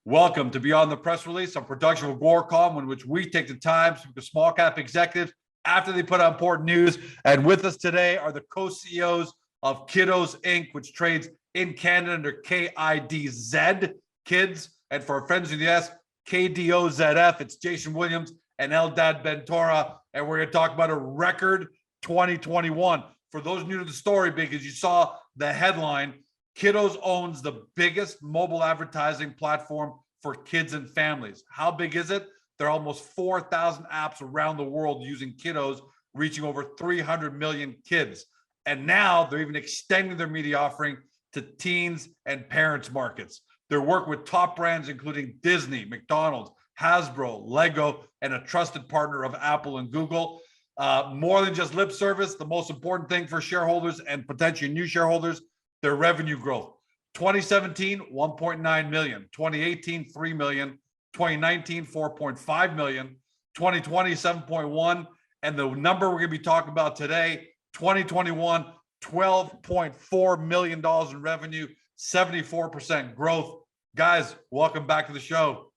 Welcome to Beyond the Press Release, a production of Agoracom, in which we take the time to speak to small cap executives after they put out important news. And with us today are the co-CEOs of Kidoz Inc., which trades in Canada under KIDZ, KIDZ. And for our friends in the US, KDOZF. It's Jason Williams and Eldad Tora. And we're going to talk about a record 2021. For those new to the story, because you saw the headline, Kidoz owns the biggest mobile advertising platform for kids and families. How big is it? There are almost 4,000 apps around the world using Kidoz, reaching over 300 million kids. And now they're even extending their media offering to teens and parents markets. They work with top brands including Disney, McDonald, Hasbro, Lego, and a trusted partner of Apple and Google. More than just lip service, the most important thing for shareholders and potentially new shareholders, their revenue growth. 2017, 1.9 million. 2018, 3 million. 2019, 4.5 million. 2020, 7.1. And the number we're going to be talking about today, 2021, $12.4 million in revenue, 74% growth. Guys, welcome back to the show.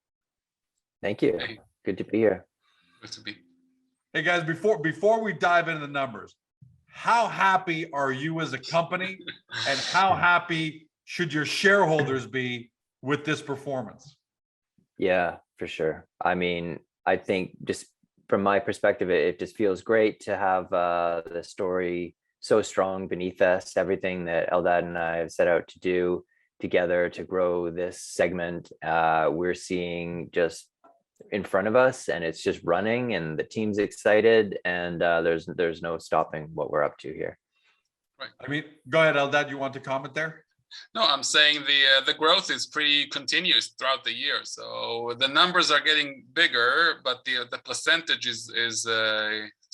Thank you. Hey. Good to be here. Good to be. Hey guys, before we dive into the numbers, how happy are you as a company, and how happy should your shareholders be with this performance? Yeah, for sure. I mean, I think just from my perspective, it just feels great to have the story so strong beneath us, everything that Eldad and I have set out to do together to grow this segment. We're seeing just in front of us, and it's just running, and the team's excited, and there's no stopping what we're up to here. Right. I mean, go ahead, Eldad. You want to comment there? No, I'm saying the growth is pretty continuous throughout the year. So the numbers are getting bigger, but the percentage is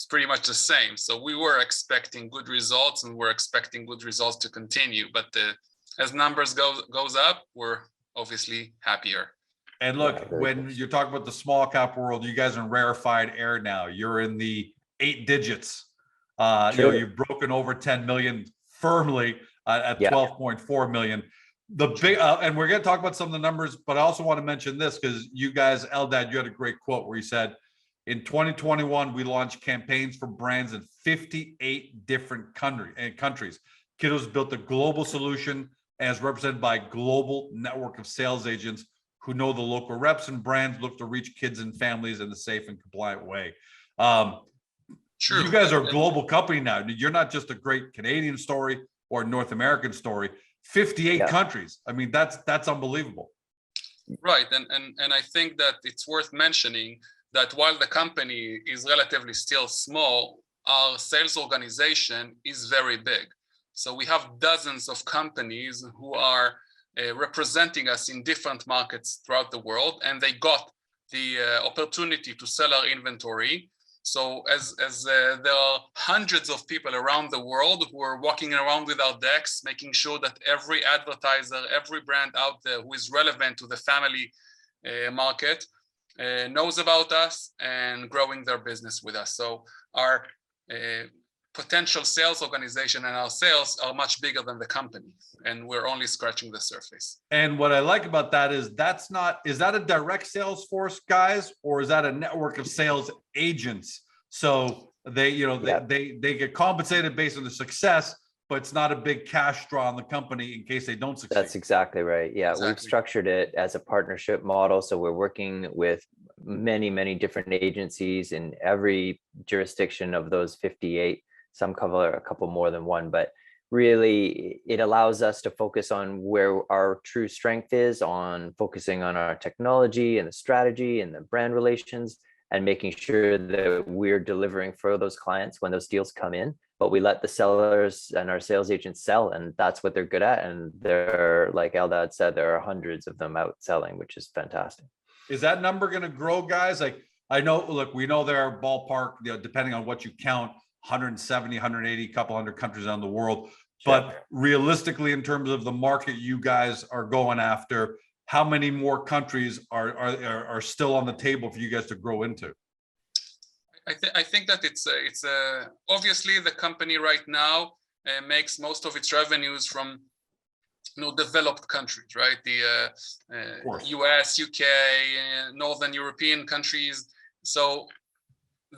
pretty much the same. So we were expecting good results, and we're expecting good results to continue. But as numbers goes up, we're obviously happier. And look, when you talk about the small cap world, you guys are in rarefied air now. You're in the 8 digits. You've broken over 10 million firmly at 12.4 million. The big, and we're going to talk about some of the numbers, but I also want to mention this because you guys, Eldad, you had a great quote where you said, in 2021, we launched campaigns for brands in 58 different countries. Kidoz built a global solution as represented by a global network of sales agents who know the local reps and brands look to reach kids and families in a safe and compliant way. True. You guys are a global company now. You're not just a great Canadian story or North American story. 58 countries. I mean, that's unbelievable. Right, and I think that it's worth mentioning that while the company is relatively still small, our sales organization is very big. So we have dozens of companies who are representing us in different markets throughout the world, and they got the opportunity to sell our inventory. So as there are hundreds of people around the world who are walking around with our decks, making sure that every advertiser, every brand out there who is relevant to the family market knows about us and growing their business with us. So our potential sales organization and our sales are much bigger than the company, and we're only scratching the surface. And what I like about that is is that a direct sales force, guys, or is that a network of sales agents? So they get compensated based on the success, but it's not a big cash draw on the company in case they don't succeed. That's exactly right. Yeah, exactly. We've structured it as a partnership model. So we're working with many different agencies in every jurisdiction of those 58. Some cover a couple more than one, but really it allows us to focus on where our true strength is, on focusing on our technology and the strategy and the brand relations, and making sure that we're delivering for those clients when those deals come in. But we let the sellers and our sales agents sell, and that's what they're good at. And they're, like Eldad said, there are hundreds of them out selling, which is fantastic. Is that number going to grow, guys? Like, I know, look, we know there are ballpark, depending on what you count, 170, 180, couple hundred countries around the world. But realistically, in terms of the market you guys are going after, how many more countries are still on the table for you guys to grow into? I think that it's obviously the company right now makes most of its revenues from developed countries, right? The US, UK, Northern European countries. So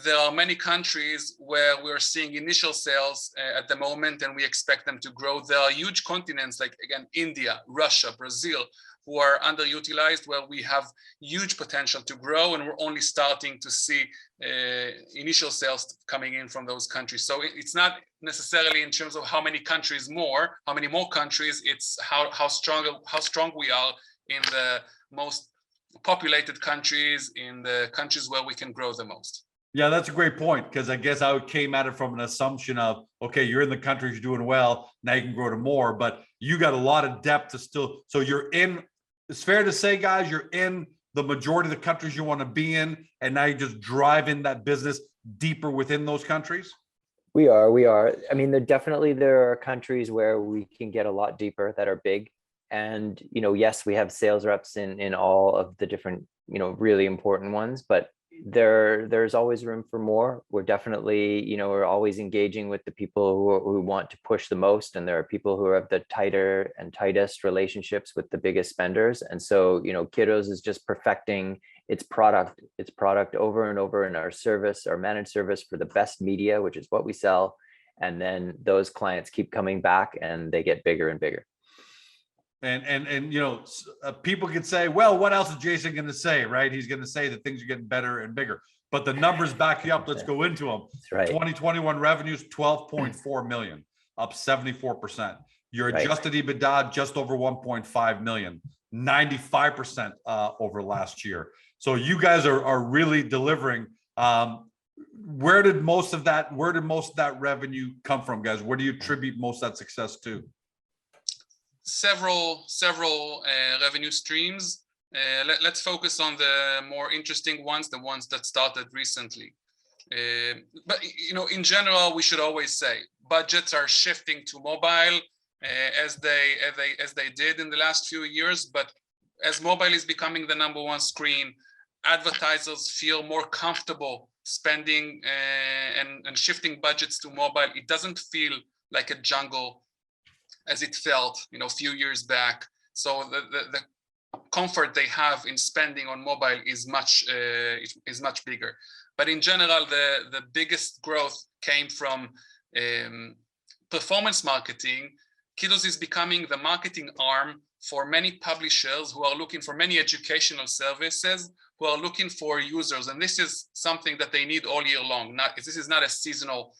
there are many countries where we're seeing initial sales at the moment, and we expect them to grow. There are huge continents like, again, India, Russia, Brazil, who are underutilized, where we have huge potential to grow, and we're only starting to see initial sales coming in from those countries. So it's not necessarily in terms of how many more countries, it's how strong we are in the most populated countries, in the countries where we can grow the most. Yeah, that's a great point, because I guess I came at it from an assumption of, okay, you're in the countries, you're doing well, now you can grow to more, but you got a lot of depth to still, so you're in, it's fair to say, guys, you're in the majority of the countries you want to be in, and now you're just driving that business deeper within those countries? We are. I mean, there are countries where we can get a lot deeper that are big. And, yes, we have sales reps in all of the different, really important ones, but there's always room for more. We're definitely, we're always engaging with the people who want to push the most, and there are people who have the tighter and tightest relationships with the biggest spenders. And so, Kidoz is just perfecting its product over and over in our service, our managed service for the best media, which is what we sell. And then those clients keep coming back and they get bigger and bigger. And people could say, well, what else is Jason going to say, right? He's going to say that things are getting better and bigger, but the numbers back you up. Let's go into them. That's right. 2021 revenues, 12.4 million, up 74%. Your adjusted EBITDA, just over 1.5 million, 95% over last year. So you guys are really delivering. Where did most of that revenue come from, guys? Where do you attribute most of that success to? Several revenue streams. Let's focus on the more interesting ones, the ones that started recently. But in general, we should always say budgets are shifting to mobile as they did in the last few years. But as mobile is becoming the number one screen, advertisers feel more comfortable spending and shifting budgets to mobile. It doesn't feel like a jungle as it felt, a few years back. So the comfort they have in spending on mobile is much bigger. But in general, the biggest growth came from performance marketing. Kidoz is becoming the marketing arm for many publishers who are looking for many educational services, who are looking for users, and this is something that they need all year long. This is not a seasonal,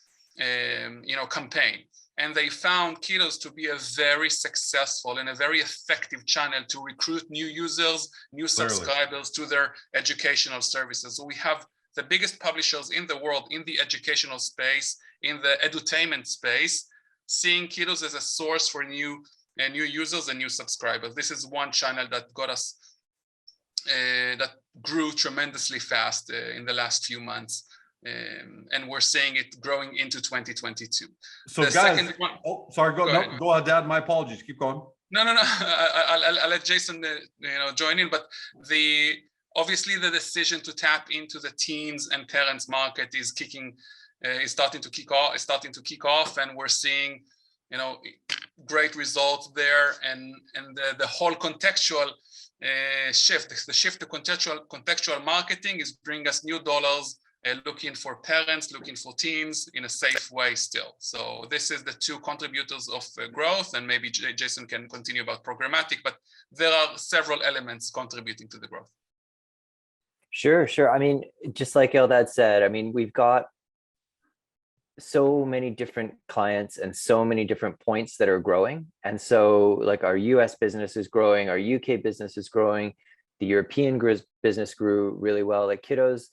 campaign. And they found Kidoz to be a very successful and a very effective channel to recruit new users, new subscribers to their educational services. So we have the biggest publishers in the world in the educational space, in the edutainment space, seeing Kidoz as a source for new users and new subscribers. This is one channel that got us, that grew tremendously fast in the last few months. And we're seeing it growing into 2022. So the guys, sorry, go ahead, Dad. My apologies. Keep going. No. I'll let Jason, join in. But obviously the decision to tap into the teens and parents market is starting to kick off, and we're seeing, great results there. And the whole contextual shift, the shift to contextual marketing is bringing us new dollars. Looking for parents, looking for teens in a safe way still. So this is the two contributors of growth, and maybe Jason can continue about programmatic, but there are several elements contributing to the growth. Sure. I mean, just like Eldad said, I mean, we've got so many different clients and so many different points that are growing. And so like our US business is growing, our UK business is growing, the European business grew really well. Like Kidoz,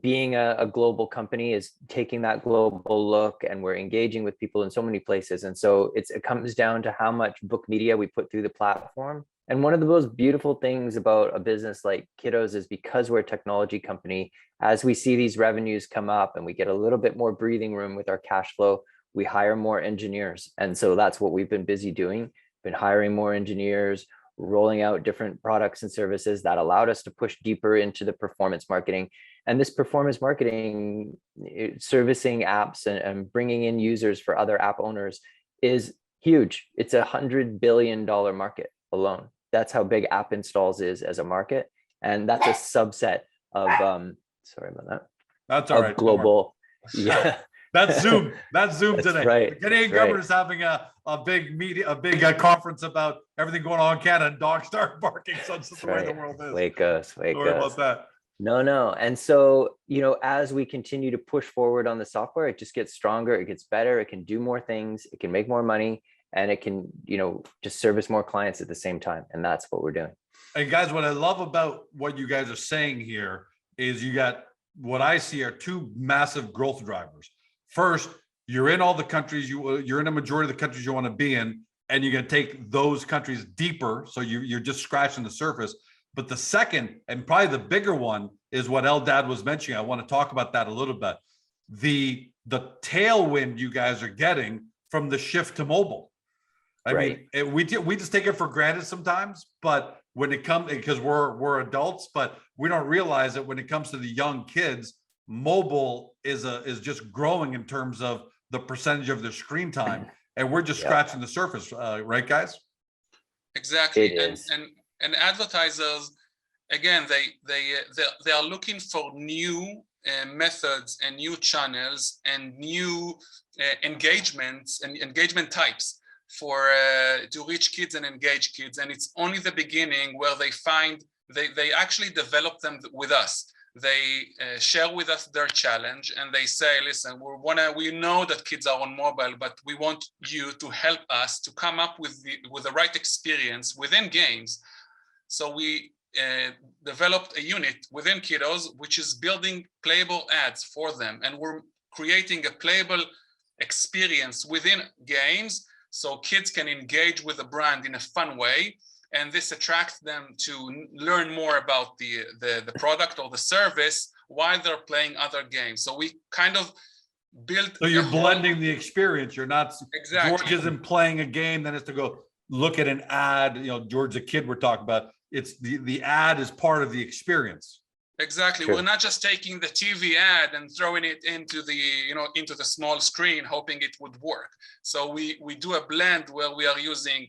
being a global company is taking that global look, and we're engaging with people in so many places. And so it comes down to how much book media we put through the platform. And one of the most beautiful things about a business like Kidoz is because we're a technology company, as we see these revenues come up and we get a little bit more breathing room with our cash flow, we hire more engineers. And so that's what we've been busy doing, been hiring more engineers, rolling out different products and services that allowed us to push deeper into the performance marketing. And this performance marketing, servicing apps and bringing in users for other app owners is Huge. It's $100 billion market alone. That's how big app installs is as a market. And that's a subset of, sorry about that. That's all right. Global. Yeah. That's Zoom. That's Zoom That's today. right. The Canadian government is having a big media, a big conference about everything going on in Canada, and dogs start barking. So it's just the way the world is. Wake us. Sorry about that. No. And so, as we continue to push forward on the software, it just gets stronger, it gets better, it can do more things, it can make more money, and it can, just service more clients at the same time. And that's what we're doing. And guys, what I love about what you guys are saying here is you got what I see are two massive growth drivers. First, you're in all the countries, you're in a majority of the countries you want to be in, and you're going to take those countries deeper. So you're just scratching the surface. But the second, and probably the bigger one, is what Eldad was mentioning. I want to talk about that a little bit. The tailwind you guys are getting from the shift to mobile. I mean, we just take it for granted sometimes, but when it comes, because we're adults, but we don't realize that when it comes to the young kids, mobile is just growing in terms of the percentage of their screen time, and we're just scratching the surface, right, guys? Exactly, and advertisers, again, they are looking for new methods and new channels and new engagements and engagement types for to reach kids and engage kids. And it's only the beginning where they actually develop them with us. They share with us their challenge, and they say, listen, we know that kids are on mobile, but we want you to help us to come up with the right experience within games. So we developed a unit within Kidoz, which is building playable ads for them. And we're creating a playable experience within games so kids can engage with the brand in a fun way. And this attracts them to learn more about the product or the service while they're playing other games. So we kind of built. So you're blending the experience. You're not, exactly. George isn't playing a game, then it's to go look at an ad. George, the kid we're talking about, it's the ad is part of the experience. Exactly. Sure. We're not just taking the TV ad and throwing it into the small screen, hoping it would work. So we do a blend where we are using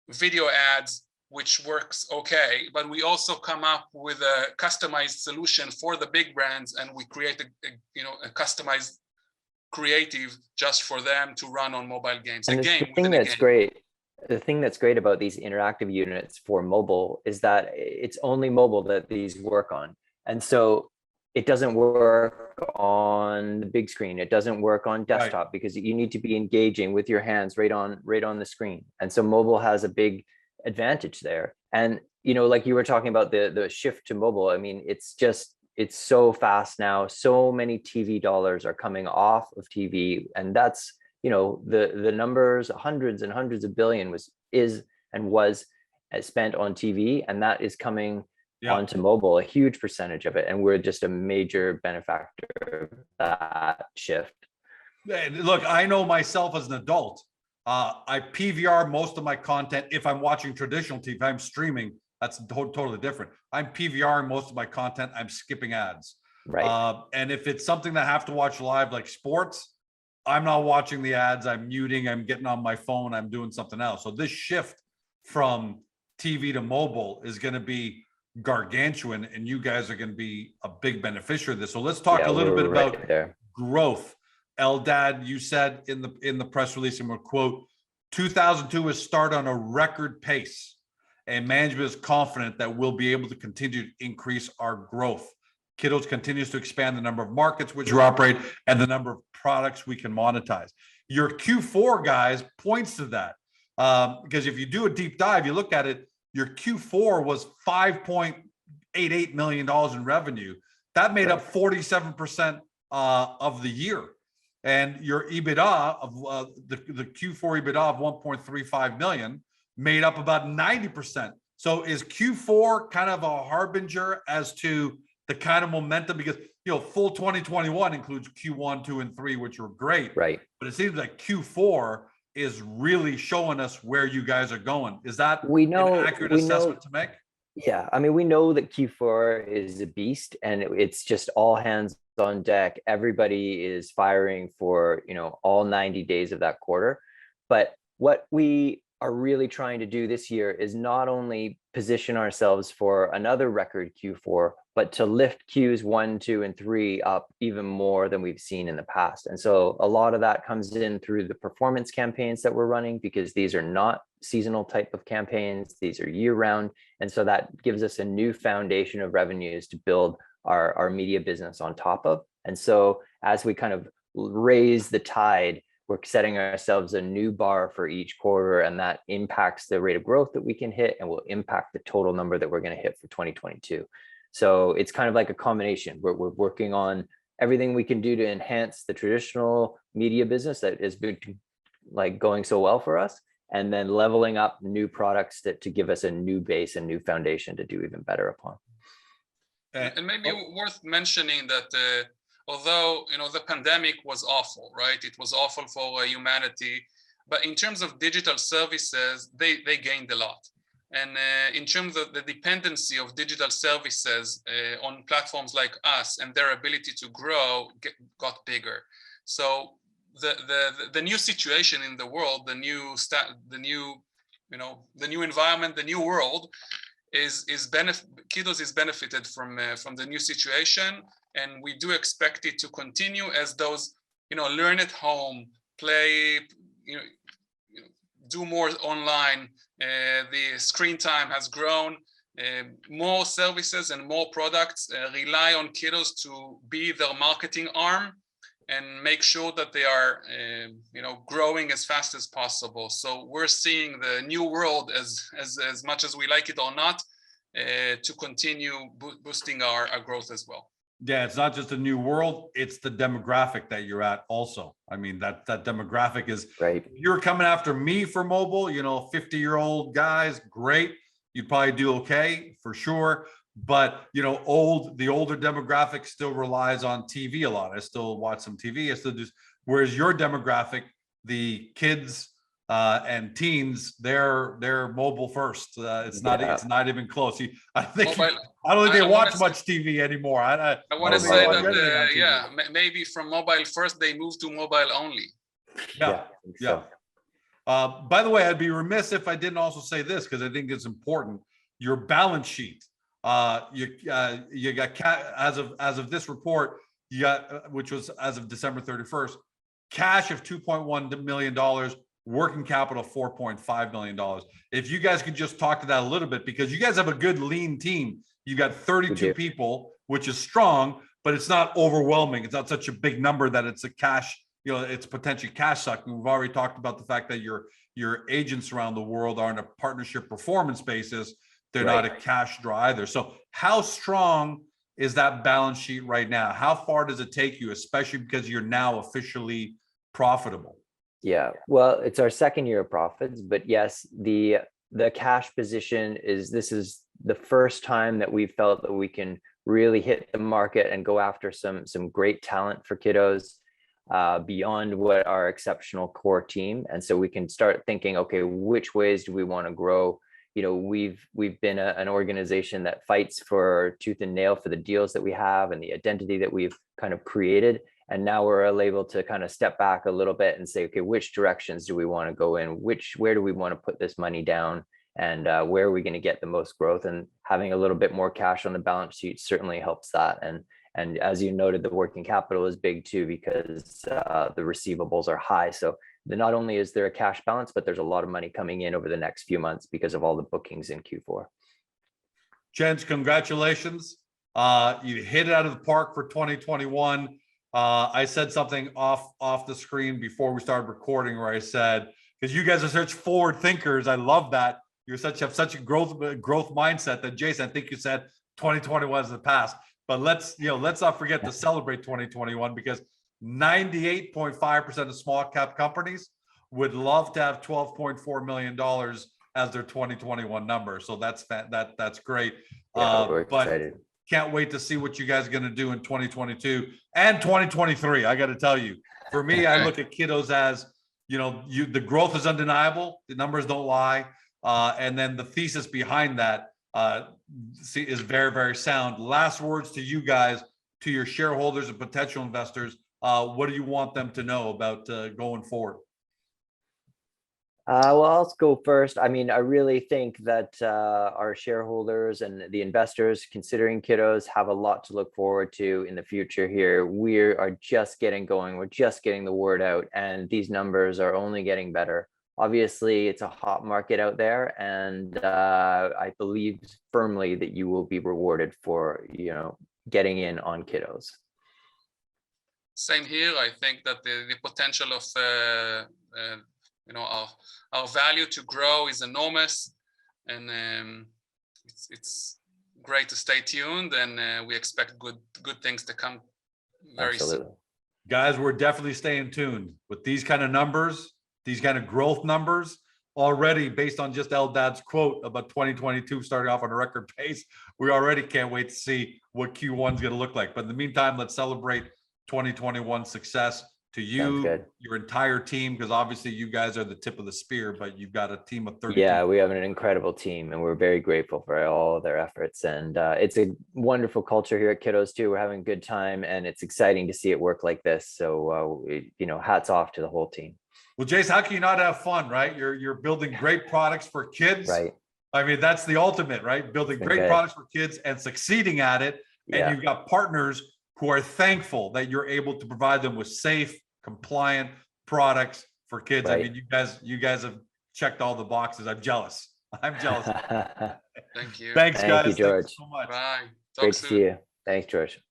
video ads, which works okay, but we also come up with a customized solution for the big brands, and we create a customized creative just for them to run on mobile games. And the thing that's great about these interactive units for mobile is that it's only mobile that these work on. And so it doesn't work on the big screen. It doesn't work on desktop, because you need to be engaging with your hands right on the screen. And so mobile has a big advantage there. And, like you were talking about the shift to mobile, I mean, it's so fast now. So many TV dollars are coming off of TV. And that's, the numbers, hundreds and hundreds of billion was spent on TV. And that is coming onto mobile, a huge percentage of it, and we're just a major benefactor of that shift. Look, I know myself as an adult, I PVR most of my content. If I'm watching traditional TV, if I'm streaming, that's totally different. I'm PVRing most of my content. I'm skipping ads. Right. And if it's something that I have to watch live, like sports, I'm not watching the ads. I'm muting. I'm getting on my phone. I'm doing something else. So this shift from TV to mobile is going to be gargantuan, and you guys are going to be a big beneficiary of this. So let's talk a little bit about growth. Eldad, you said in the press release, and we'll quote, 2002 has started on a record pace, and management is confident that we'll be able to continue to increase our growth. Kidoz continues to expand the number of markets which we operate and the number of products we can monetize. Your Q4, guys, points to that, because if you do a deep dive, you look at it, your Q4 was $5.88 million in revenue. That made up 47% of the year. And your EBITDA of the Q4 EBITDA of 1.35 million made up about 90%. So is Q4 kind of a harbinger as to the kind of momentum? Because, full 2021 includes Q1, 2, and 3, which were great. Right. But it seems like Q4 is really showing us where you guys are going. Is that an accurate assessment to make? Yeah, I mean, we know that Q4 is a beast, and it's just all hands on deck. Everybody is firing for, all 90 days of that quarter. But what we are really trying to do this year is not only position ourselves for another record Q4, but to lift Qs 1, 2, and 3 up even more than we've seen in the past. And so a lot of that comes in through the performance campaigns that we're running, because these are not seasonal type of campaigns. These are year round. And so that gives us a new foundation of revenues to build our media business on top of. And so as we kind of raise the tide, we're setting ourselves a new bar for each quarter, and that impacts the rate of growth that we can hit and will impact the total number that we're going to hit for 2022. So it's kind of like a combination. We're working on everything we can do to enhance the traditional media business that has been like going so well for us, and then leveling up new products to give us a new base and new foundation to do even better upon. And maybe worth mentioning that although the pandemic was awful, right? It was awful for humanity, but in terms of digital services, they gained a lot. And in terms of the dependency of digital services on platforms like us and their ability to grow got bigger. So the new situation in the world, the new environment, the new world Kidoz is benefited from the new situation, and we do expect it to continue as those learn at home, play, do more online. The screen time has grown. More services and more products rely on Kidoz to be their marketing arm and make sure that they are growing as fast as possible. So we're seeing the new world as much as we like it or not to continue boosting our growth as well. Yeah, it's not just a new world, it's the demographic that you're at also. I mean, that demographic is right. If you're coming after me for mobile, 50-year-old guys, great. You'd probably do okay for sure. But the older demographic still relies on TV a lot. I still watch some TV. I still do. Whereas your demographic, the kids and teens, they're mobile first. It's not even close. I don't think they watch much TV anymore. I want to say that maybe from mobile first they moved to mobile only. Yeah. By the way, I'd be remiss if I didn't also say this, because I think it's important. Your balance sheet. You got as of this report, you got, which was as of December 31st, cash of $2.1 million, working capital of $4.5 million. If you guys could just talk to that a little bit, because you guys have a good lean team. You got 32 people, which is strong, but it's not overwhelming. It's not such a big number that it's a cash, it's potentially cash sucking. We've already talked about the fact that your agents around the world are on a partnership performance basis. They're not a cash draw either. So how strong is that balance sheet right now? How far does it take you, especially because you're now officially profitable? Yeah, well, it's our second year of profits, but yes, the cash position this is the first time that we felt that we can really hit the market and go after some great talent for Kidoz beyond what our exceptional core team. And so we can start thinking, okay, which ways do we want to grow? We've been an organization that fights for tooth and nail for the deals that we have and the identity that we've kind of created. And now we're able to kind of step back a little bit and say, okay, which directions do we want to go in? Where do we want to put this money down? And where are we going to get the most growth? And having a little bit more cash on the balance sheet certainly helps that. And as you noted, the working capital is big too, because the receivables are high. So not only is there a cash balance, but there's a lot of money coming in over the next few months because of all the bookings in Q4. Gents, congratulations. You hit it out of the park for 2021. I said something off the screen before we started recording where I said, because you guys are such forward thinkers, I love that. You have such a growth mindset that, Jason, I think you said 2021 is the past. But let's not forget to celebrate 2021, because 98.5% of small cap companies would love to have $12.4 million as their 2021 number. So that's great. We're excited. Can't wait to see what you guys are going to do in 2022 and 2023. I got to tell you, for me, I look at Kidoz as, the growth is undeniable. The numbers don't lie. And then the thesis behind that is very, very sound. Last words to you guys, to your shareholders and potential investors. What do you want them to know about going forward? Well, I'll go first. I mean, I really think that our shareholders and the investors considering Kidoz have a lot to look forward to in the future here. We are just getting going. We're just getting the word out, and these numbers are only getting better. Obviously, it's a hot market out there, and I believe firmly that you will be rewarded for, getting in on Kidoz. Same here. I think that the potential of our value to grow is enormous, and it's great to stay tuned, and we expect good things to come very soon. Guys, we're definitely staying tuned with these kind of numbers, these kind of growth numbers already, based on just Eldad's quote about 2022 starting off on a record pace. We already can't wait to see what Q1 is going to look like. But in the meantime, let's celebrate 2021 success to you, your entire team, because obviously you guys are the tip of the spear, but you've got a team of 30. Yeah, we have an incredible team, and we're very grateful for all their efforts. And it's a wonderful culture here at Kidoz too. We're having a good time, and it's exciting to see it work like this. So, hats off to the whole team. Well, Jason, how can you not have fun, right? You're building great products for kids. Right. I mean, that's the ultimate, right? Building great products for kids and succeeding at it. And you've got partners who are thankful that you're able to provide them with safe, compliant products for kids. Right. I mean, you guys have checked all the boxes. I'm jealous. Thank you. Thanks, guys. Thank you, George. Thanks so much. Bye. Great to see you. Thanks, George.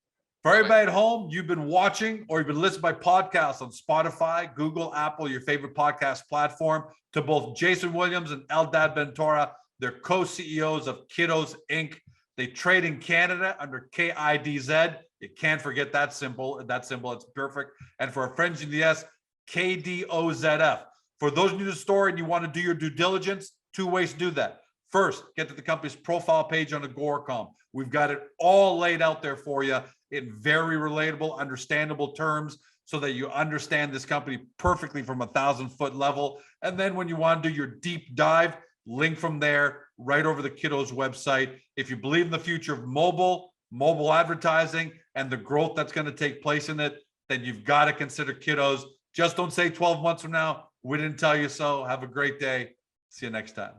For everybody at home, you've been watching or you've been listening by podcast on Spotify, Google, Apple, your favorite podcast platform, to both Jason Williams and Eldad Tora. They're co-CEOs of Kidoz Inc. They trade in Canada under KIDZ. You can't forget that symbol. It's perfect. And for our friends in the US, KDOZF. For those new to the story and you want to do your due diligence, two ways to do that. First, get to the company's profile page on Agoracom. We've got it all laid out there for you in very relatable, understandable terms so that you understand this company perfectly from 1,000-foot level. And then when you want to do your deep dive, link from there right over the Kidoz website. If you believe in the future of mobile advertising and the growth that's going to take place in it, then you've got to consider Kidoz. Just don't say 12 months from now, we didn't tell you so. Have a great day. See you next time.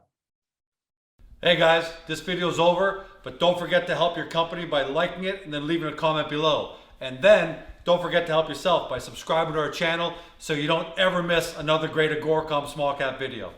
Hey guys, this video is over, but don't forget to help your company by liking it and then leaving a comment below. And then don't forget to help yourself by subscribing to our channel so you don't ever miss another great Agoracom small cap video.